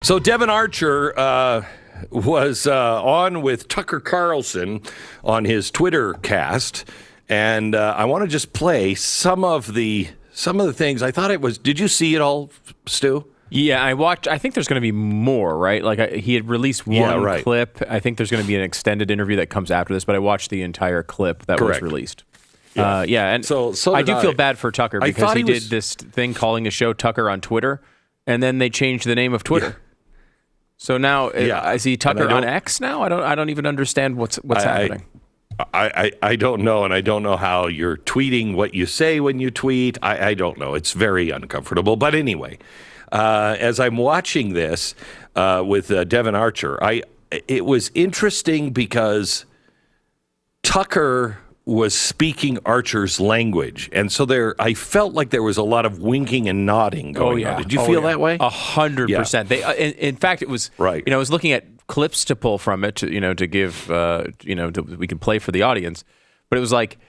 So Devin Archer was on with Tucker Carlson on his Twitter cast, and I want to just play some of the things. I thought it was. Did you see it all, Stu? Yeah, I watched. I think there's going to be more, right? Like he had released one clip. I think there's going to be an extended interview that comes after this, but I watched the entire clip that was released. Yeah, and so I do feel bad for Tucker because he did this thing calling the show Tucker on Twitter, and then they changed the name of Twitter. Yeah. So now is he Tucker on X now? I don't even understand what's happening. I don't know, and I don't know how you're tweeting what you say when you tweet. I don't know. It's very uncomfortable. But anyway, as I'm watching this with Devin Archer, it was interesting because Tucker was speaking Archer's language, and so I felt like there was a lot of winking and nodding going on. Did you feel that way? 100%. In fact, it was right. I was looking at clips to pull from it, to give, we can play for the audience, but it was like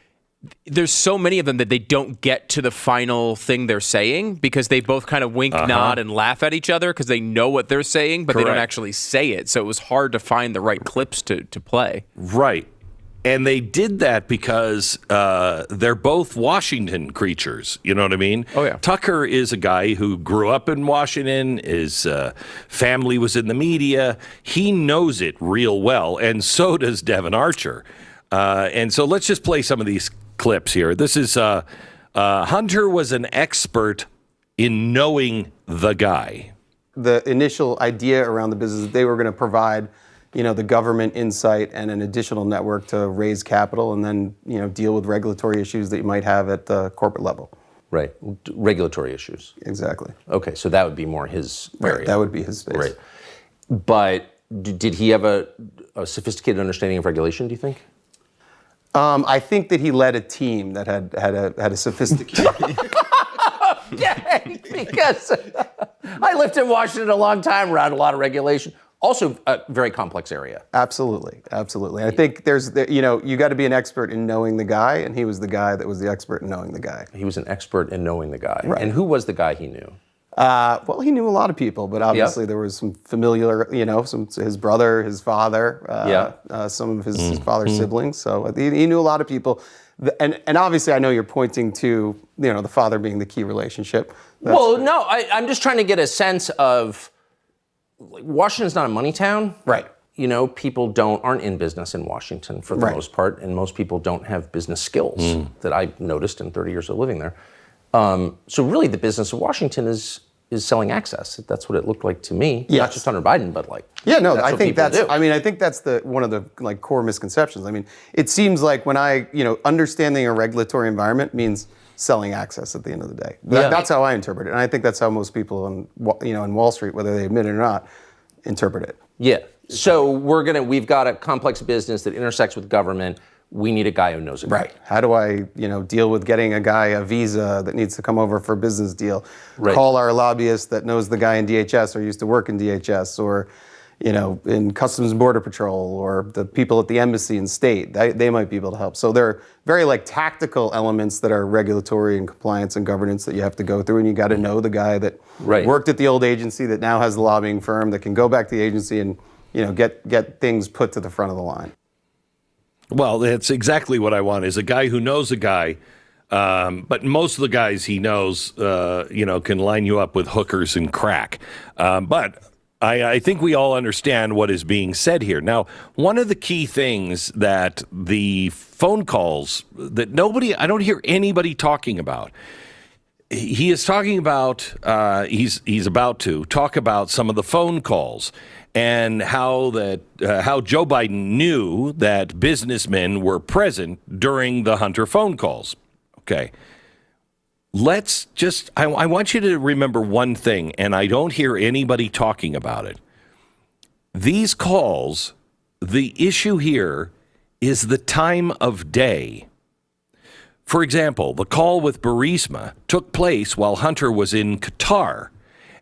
there's so many of them that they don't get to the final thing they're saying because they both kind of wink, nod, and laugh at each other because they know what they're saying, but they don't actually say it. So it was hard to find the right clips to play. Right. And they did that because they're both Washington creatures. You know what I mean? Oh, yeah. Tucker is a guy who grew up in Washington. His family was in the media. He knows it real well, and so does Devin Archer. And so let's just play some of these clips here. This is Hunter was an expert in knowing the guy. The initial idea around the business, they were going to provide the government insight and an additional network to raise capital and then, deal with regulatory issues that you might have at the corporate level. Right. Regulatory issues. Exactly. Okay, so that would be more his area. Right, that would be his space. Right. But did he have a sophisticated understanding of regulation, do you think? I think that he led a team that had a sophisticated... Yeah, because I lived in Washington a long time, around a lot of regulation. Also a very complex area. Absolutely. I think you got to be an expert in knowing the guy, and he was the guy that was the expert in knowing the guy. He was an expert in knowing the guy. Right. And who was the guy he knew? Well, he knew a lot of people, but obviously there was some familiar, his brother, his father, some of his father's siblings. So he knew a lot of people. And obviously I know you're pointing to, the father being the key relationship. No, I'm just trying to get a sense of, Washington's not a money town. Right. People aren't in business in Washington for the most part, and most people don't have business skills that I've noticed in 30 years of living there. So really the business of Washington is selling access. That's what it looked like to me. Yes. Not just under Biden, but I think that's one of the core misconceptions. I mean, it seems like when understanding a regulatory environment means selling access at the end of the day. That's how I interpret it. And I think that's how most people in Wall Street, whether they admit it or not, interpret it. Yeah. So we've got a complex business that intersects with government. We need a guy who knows it. Right. How do I, deal with getting a guy a visa that needs to come over for a business deal? Right. Call our lobbyist that knows the guy in DHS or used to work in DHS or, in Customs and Border Patrol or the people at the embassy and state. They might be able to help. So there are very tactical elements that are regulatory and compliance and governance that you have to go through, and you got to know the guy that worked at the old agency that now has the lobbying firm that can go back to the agency and, get things put to the front of the line. Well, that's exactly what I want, is a guy who knows a guy. But most of the guys he knows, can line you up with hookers and crack. But I think we all understand what is being said here. Now, one of the key things that the phone calls that I don't hear anybody talking about, he is talking about, he's about to talk about some of the phone calls and how Joe Biden knew that businessmen were present during the Hunter phone calls. Okay. I want you to remember one thing, and I don't hear anybody talking about it. These calls, the issue here is the time of day. For example, the call with Burisma took place while Hunter was in Qatar,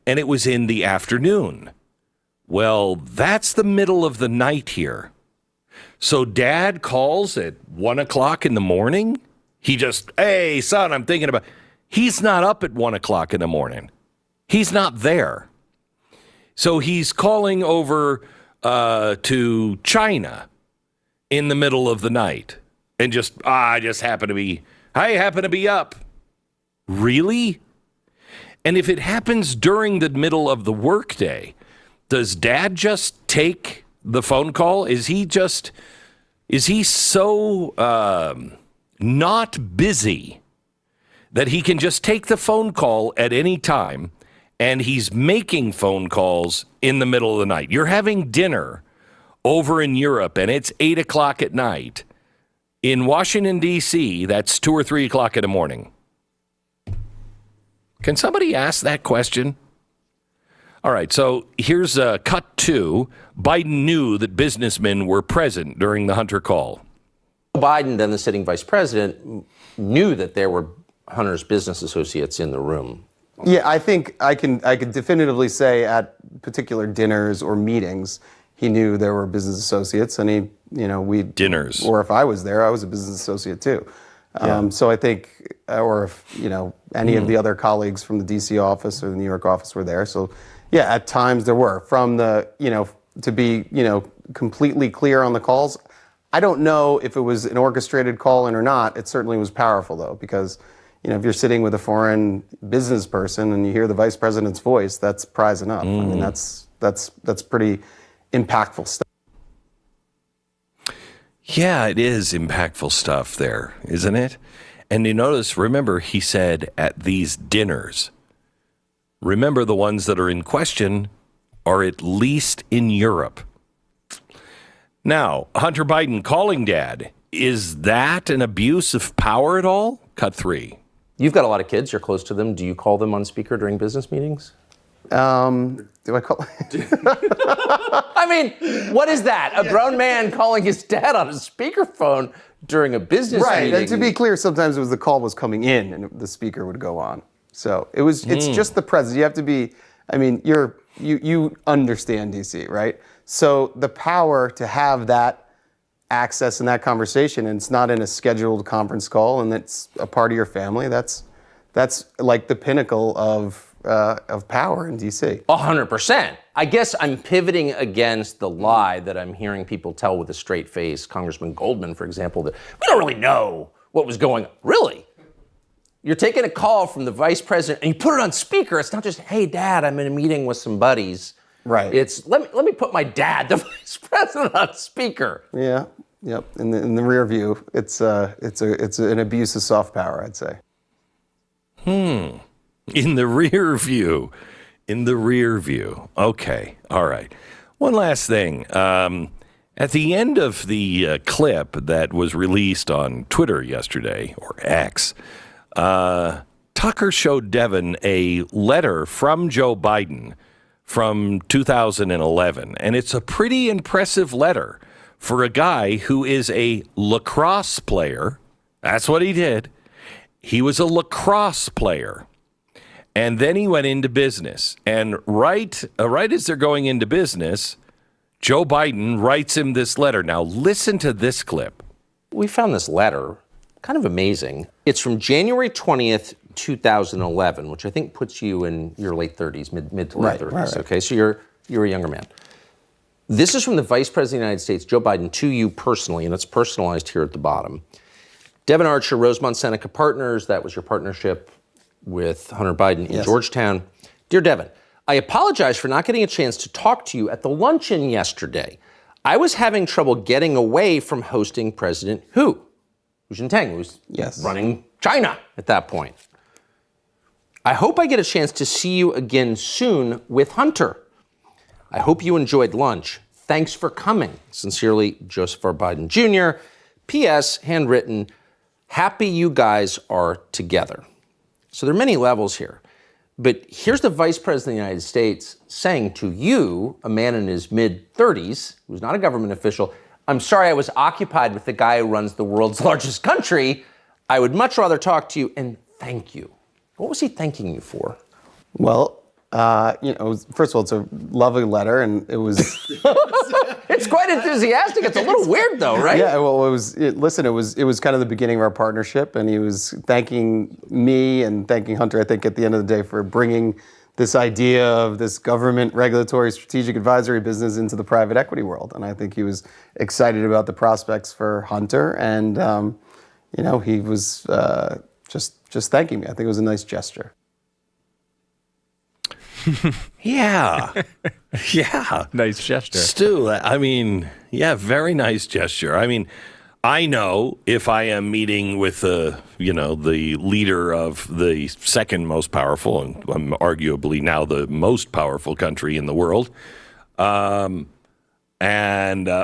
and it was in the afternoon. Well, that's the middle of the night here. So Dad calls at 1 o'clock in the morning? Hey, son, I'm thinking about... He's not up at 1 o'clock in the morning. He's not there. So he's calling over to China in the middle of the night and I happen to be up. Really? And if it happens during the middle of the workday, does Dad just take the phone call? Is he so not busy that he can just take the phone call at any time, and he's making phone calls in the middle of the night? You're having dinner over in Europe, and it's 8 o'clock at night. In Washington, D.C., that's 2 or 3 o'clock in the morning. Can somebody ask that question? All right, so here's cut 2. Biden knew that businessmen were present during the Hunter call. Biden, then the sitting vice president, knew that there were Hunter's business associates in the room. Yeah, I think I can definitively say at particular dinners or meetings, he knew there were business associates, and dinners. Or if I was there, I was a business associate too. So I think, or if any of the other colleagues from the D.C. office or the New York office were there. So yeah, at times there were. From the to be completely clear on the calls, I don't know if it was an orchestrated call in or not. It certainly was powerful though, because if you're sitting with a foreign business person and you hear the vice president's voice, that's prize enough. I mean, that's pretty impactful stuff. Yeah, it is impactful stuff there, isn't it? And you notice, remember, he said at these dinners. Remember, the ones that are in question are at least in Europe. Now, Hunter Biden calling Dad, is that an abuse of power at all? Cut 3. You've got a lot of kids. You're close to them. Do you call them on speaker during business meetings? Do I call? I mean, what is that? A grown man calling his dad on a speakerphone during a business meeting? Right. And to be clear, sometimes the call was coming in and the speaker would go on. So it's just the president. You have to be. I mean, you understand DC, right? So the power to have that access and that conversation, and it's not in a scheduled conference call, and it's a part of your family. That's like the pinnacle of power in D.C. 100%. I guess I'm pivoting against the lie that I'm hearing people tell with a straight face, Congressman Goldman, for example, that we don't really know what was going on. Really? You're taking a call from the vice president and you put it on speaker. It's not just, hey, Dad, I'm in a meeting with some buddies. Right. It's, let me put my dad, the vice president, on speaker. Yeah. Yep. In the rear view, it's an abuse of soft power, I'd say. In the rear view. Okay. All right. One last thing. At the end of the clip that was released on Twitter yesterday, or X, Tucker showed Devin a letter from Joe Biden from 2011. And it's a pretty impressive letter for a guy who is a lacrosse player. That's what he did. He was a lacrosse player. And then he went into business. And right as they're going into business, Joe Biden writes him this letter. Now, listen to this clip. We found this letter kind of amazing. It's from January 20th, 2011, which I think puts you in your late 30s, mid to late 30s. Right. Okay, so you're a younger man. This is from the Vice President of the United States, Joe Biden, to you personally, and it's personalized here at the bottom. Devin Archer, Rosemont Seneca Partners, that was your partnership with Hunter Biden in Georgetown. Dear Devin, I apologize for not getting a chance to talk to you at the luncheon yesterday. I was having trouble getting away from hosting President Hu Jintang, who was running China at that point. I hope I get a chance to see you again soon with Hunter. I hope you enjoyed lunch. Thanks for coming. Sincerely, Joseph R. Biden Jr. P.S. Handwritten, happy you guys are together. So there are many levels here. But here's the Vice President of the United States saying to you, a man in his mid-30s, who's not a government official, I'm sorry I was occupied with the guy who runs the world's largest country. I would much rather talk to you, and thank you. What was he thanking you for? Well, first of all, it's a lovely letter, and it was... It's quite enthusiastic. It's a little weird, though, right? Yeah, well, it was kind of the beginning of our partnership, and he was thanking me and thanking Hunter, I think, at the end of the day, for bringing this idea of this government regulatory strategic advisory business into the private equity world. And I think he was excited about the prospects for Hunter. And, he was just thanking me. I think it was a nice gesture. Yeah. Yeah. Nice gesture. Stu, very nice gesture. I know if I am meeting with the leader of the second most powerful and arguably now the most powerful country in the world, and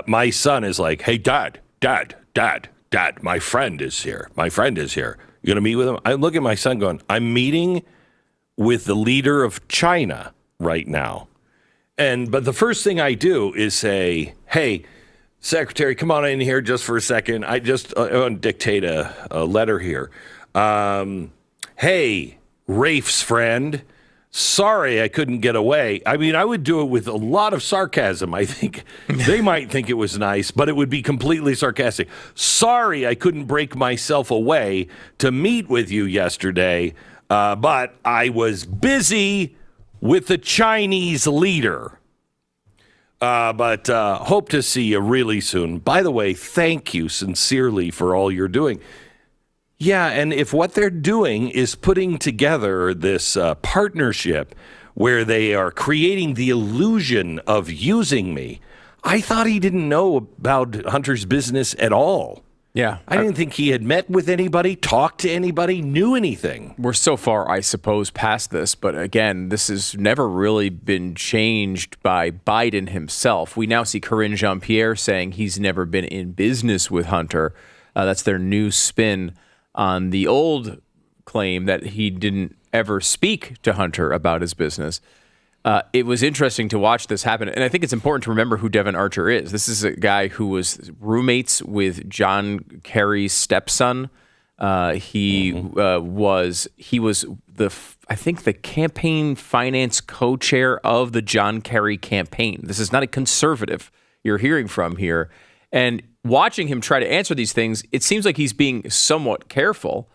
my son is like, "Hey, Dad, my friend is here. You gonna meet with him?" I look at my son going, "I'm meeting with the leader of China right now," but the first thing I do is say, "Hey, Secretary, come on in here just for a second. I want to dictate a letter here. Hey, Rafe's friend, sorry I couldn't get away." I would do it with a lot of sarcasm. I think they might think it was nice, but it would be completely sarcastic. "Sorry I couldn't break myself away to meet with you yesterday, but I was busy with the Chinese leader. But hope to see you really soon. By the way, thank you sincerely for all you're doing." Yeah, and if what they're doing is putting together this partnership where they are creating the illusion of using me, I thought he didn't know about Hunter's business at all. Yeah. I didn't think he had met with anybody, talked to anybody, knew anything. We're so far, I suppose, past this. But again, this has never really been changed by Biden himself. We now see Karine Jean-Pierre saying he's never been in business with Hunter. That's their new spin on the old claim that he didn't ever speak to Hunter about his business. It was interesting to watch this happen. And I think it's important to remember who Devon Archer is. This is a guy who was roommates with John Kerry's stepson. He was the campaign finance co-chair of the John Kerry campaign. This is not a conservative you're hearing from here. And watching him try to answer these things, it seems like he's being somewhat careful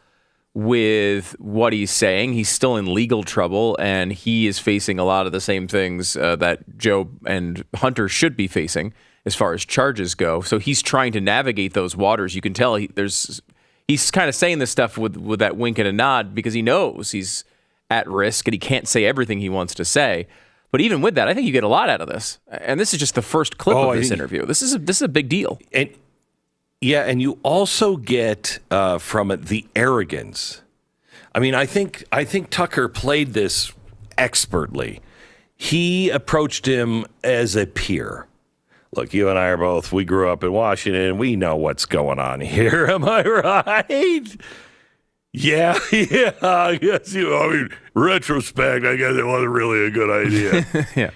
with what he's saying. He's still in legal trouble, and he is facing a lot of the same things that Joe and Hunter should be facing as far as charges go. So he's trying to navigate those waters. You can tell he's kind of saying this stuff with that wink and a nod because he knows he's at risk and he can't say everything he wants to say. But even with that, I think you get a lot out of this. And this is just the first clip of this interview. This is a big deal. And you also get from it the arrogance. I think Tucker played this expertly. He approached him as a peer. Look, you and I we grew up in Washington. We know what's going on here. Am I right? Yeah. I guess retrospect, I guess it wasn't really a good idea. Yeah.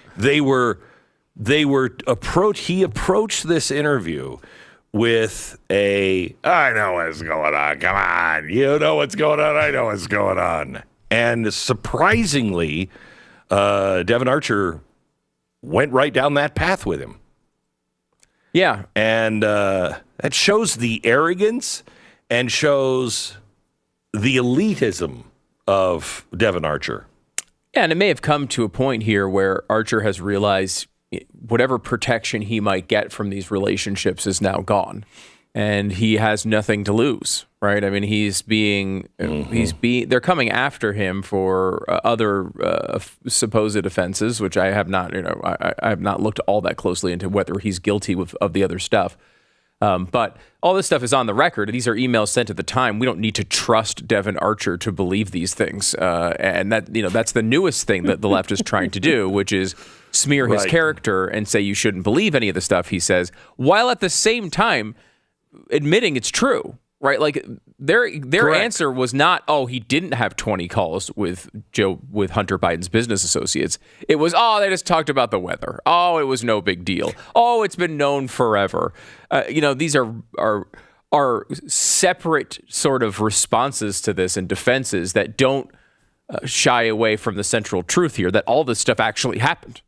He approached this interview with I know what's going on. Come on. You know what's going on. I know what's going on. And surprisingly, Devon Archer went right down that path with him. Yeah. And that shows the arrogance and shows the elitism of Devon Archer. Yeah, and it may have come to a point here where Archer has realized whatever protection he might get from these relationships is now gone, and he has nothing to lose, right? They're coming after him for other supposed offenses, which I have not, I have not looked all that closely into whether he's guilty of the other stuff. But all this stuff is on the record. These are emails sent at the time. We don't need to trust Devon Archer to believe these things. And that's the newest thing that the left is trying to do, which is smear his character and say you shouldn't believe any of the stuff he says, while at the same time admitting it's true, right? Like their answer was not, oh, he didn't have 20 calls with Hunter Biden's business associates. It was, oh, they just talked about the weather. Oh, it was no big deal. Oh, it's been known forever. These are separate sort of responses to this and defenses that don't shy away from the central truth here, that all this stuff actually happened.